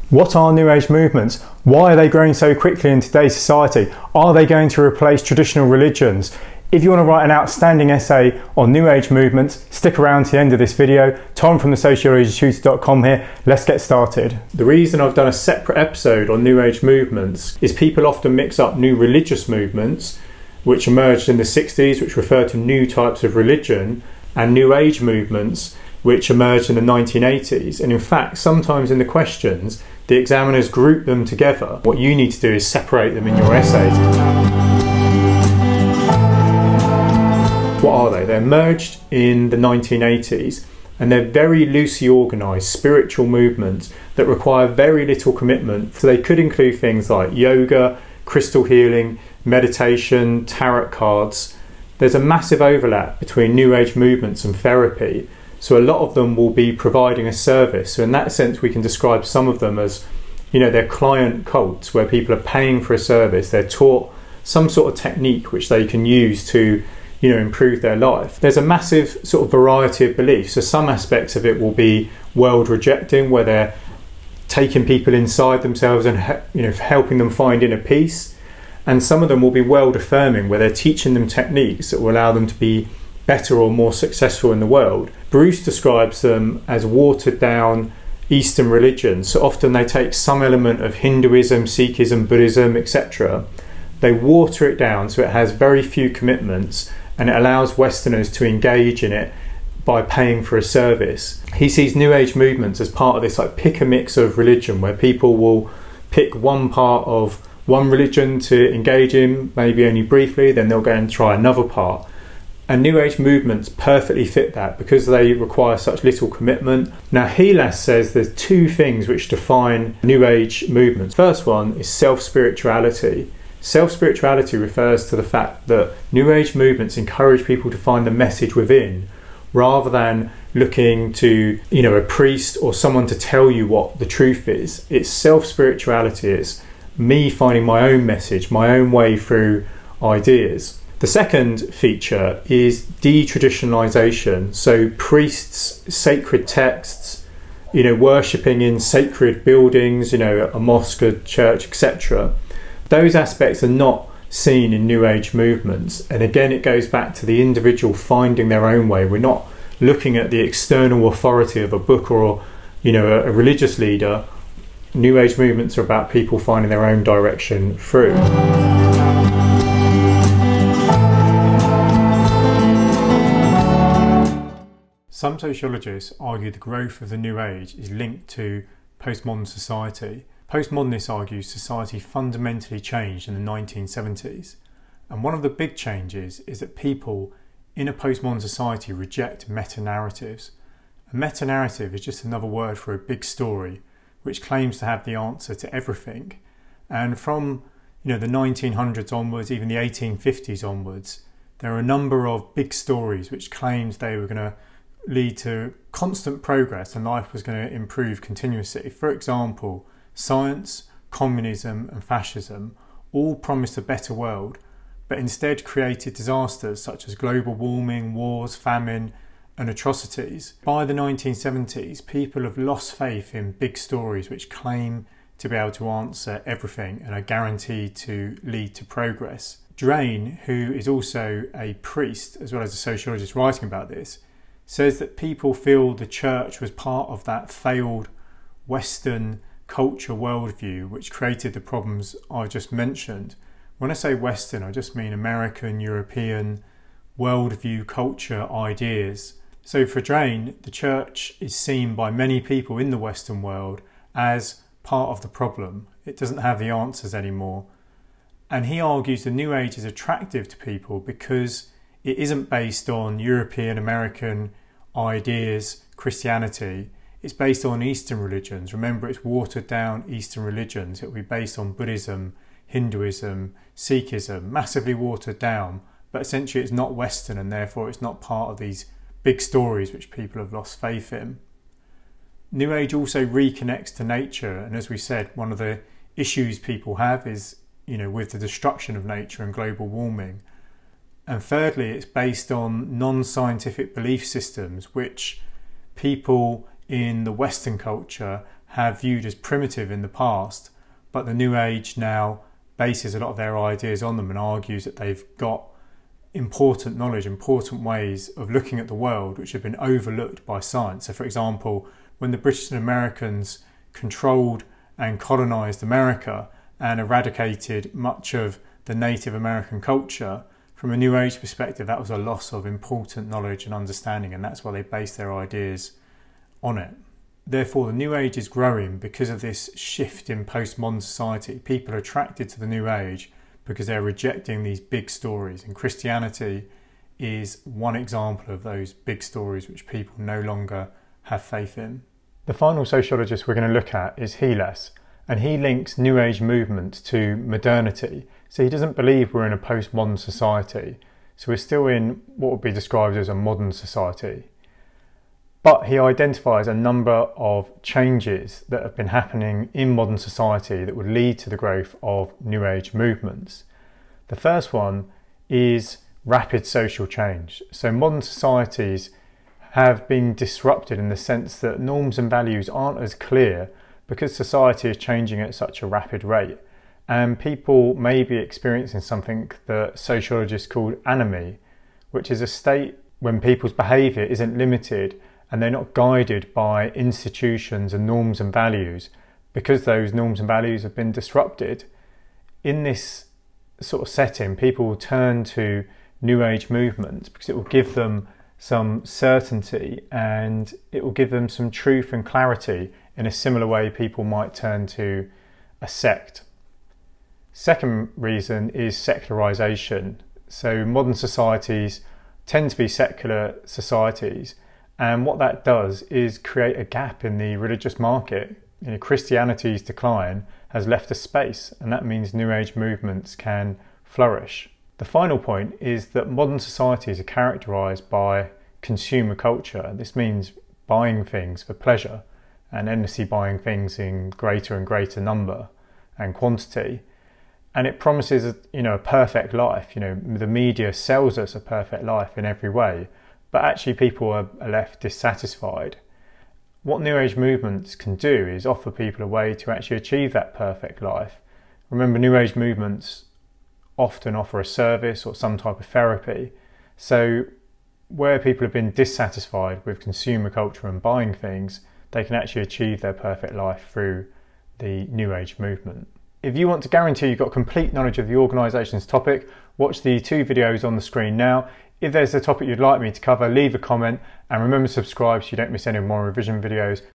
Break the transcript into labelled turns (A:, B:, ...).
A: What are New Age movements? Why are they growing so quickly in today's society? Are they going to replace traditional religions? If you want to write an outstanding essay on New Age movements, stick around to the end of this video. Tom from the sociologytutor.com here. Let's get started. The reason I've done a separate episode on New Age movements is people often mix up new religious movements, which emerged in the 60s, which refer to new types of religion, and New Age movements, which emerged in the 1980s. And in fact, sometimes in the questions, the examiners group them together. What you need to do is separate them in your essays. What are they? They emerged in the 1980s, and they're very loosely organised spiritual movements that require very little commitment. So they could include things like yoga, crystal healing, meditation, tarot cards. There's a massive overlap between New Age movements and therapy. So a lot of them will be providing a service. So in that sense, we can describe some of them as, they're client cults where people are paying for a service. They're taught some sort of technique which they can use to, improve their life. There's a massive sort of variety of beliefs. So some aspects of it will be world rejecting, where they're taking people inside themselves and, helping them find inner peace. And some of them will be world affirming, where they're teaching them techniques that will allow them to be better or more successful in the world. Bruce describes them as watered down Eastern religions. So often they take some element of Hinduism, Sikhism, Buddhism, etc. They water it down so it has very few commitments, and it allows Westerners to engage in it by paying for a service. He sees New Age movements as part of this pick a mix of religion, where people will pick one part of one religion to engage in, maybe only briefly, then they'll go and try another part. And New Age movements perfectly fit that because they require such little commitment. Now, Helas says there's two things which define New Age movements. First one is self-spirituality. Self-spirituality refers to the fact that New Age movements encourage people to find the message within, rather than looking to, a priest or someone to tell you what the truth is. It's self-spirituality. It's me finding my own message, my own way through ideas. The second feature is detraditionalization. So priests, sacred texts, worshipping in sacred buildings, a mosque, a church, etc. Those aspects are not seen in New Age movements. And again, it goes back to the individual finding their own way. We're not looking at the external authority of a book or, a religious leader. New Age movements are about people finding their own direction through. Some sociologists argue the growth of the New Age is linked to postmodern society. Postmodernists argue society fundamentally changed in the 1970s. And one of the big changes is that people in a postmodern society reject meta-narratives. A meta-narrative is just another word for a big story which claims to have the answer to everything. And from the 1900s onwards, even the 1850s onwards, there are a number of big stories which claimed they were going to lead to constant progress and life was going to improve continuously. For example, science, communism and fascism all promised a better world, but instead created disasters such as global warming, wars, famine and atrocities. By the 1970s, people have lost faith in big stories which claim to be able to answer everything and are guaranteed to lead to progress. Drain, who is also a priest as well as a sociologist writing about this, says that people feel the church was part of that failed Western culture worldview which created the problems I just mentioned. When I say Western, I just mean American, European worldview, culture, ideas. So for Drain, the church is seen by many people in the Western world as part of the problem. It doesn't have the answers anymore. And he argues the New Age is attractive to people because it isn't based on European, American ideas, Christianity. It's based on Eastern religions. Remember, it's watered down Eastern religions. It will be based on Buddhism, Hinduism, Sikhism, massively watered down. But essentially it's not Western, and therefore it's not part of these big stories which people have lost faith in. New Age also reconnects to nature. And as we said, one of the issues people have is, with the destruction of nature and global warming. And thirdly, it's based on non-scientific belief systems which people in the Western culture have viewed as primitive in the past, but the New Age now bases a lot of their ideas on them and argues that they've got important knowledge, important ways of looking at the world which have been overlooked by science. So for example, when the British and Americans controlled and colonised America and eradicated much of the Native American culture, from a New Age perspective, that was a loss of important knowledge and understanding, and that's why they base their ideas on it. Therefore, the New Age is growing because of this shift in postmodern society. People are attracted to the New Age because they're rejecting these big stories, and Christianity is one example of those big stories which people no longer have faith in. The final sociologist we're going to look at is Heles, and he links New Age movements to modernity. So he doesn't believe we're in a postmodern society. So we're still in what would be described as a modern society. But he identifies a number of changes that have been happening in modern society that would lead to the growth of New Age movements. The first one is rapid social change. So modern societies have been disrupted in the sense that norms and values aren't as clear because society is changing at such a rapid rate. And people may be experiencing something that sociologists call anomie, which is a state when people's behaviour isn't limited and they're not guided by institutions and norms and values because those norms and values have been disrupted. In this sort of setting, people will turn to New Age movements because it will give them some certainty and it will give them some truth and clarity in a similar way people might turn to a sect. Second reason is secularization. So modern societies tend to be secular societies, and what that does is create a gap in the religious market. Christianity's decline has left a space, and that means New Age movements can flourish. The final point is that modern societies are characterized by consumer culture. This means buying things for pleasure and endlessly buying things in greater and greater number and quantity. And it promises a perfect life. The media sells us a perfect life in every way, but actually people are left dissatisfied. What New Age movements can do is offer people a way to actually achieve that perfect life. Remember, New Age movements often offer a service or some type of therapy. So where people have been dissatisfied with consumer culture and buying things, they can actually achieve their perfect life through the New Age movement. If you want to guarantee you've got complete knowledge of the organisation's topic, watch the 2 videos on the screen now. If there's a topic you'd like me to cover, leave a comment and remember to subscribe so you don't miss any more revision videos.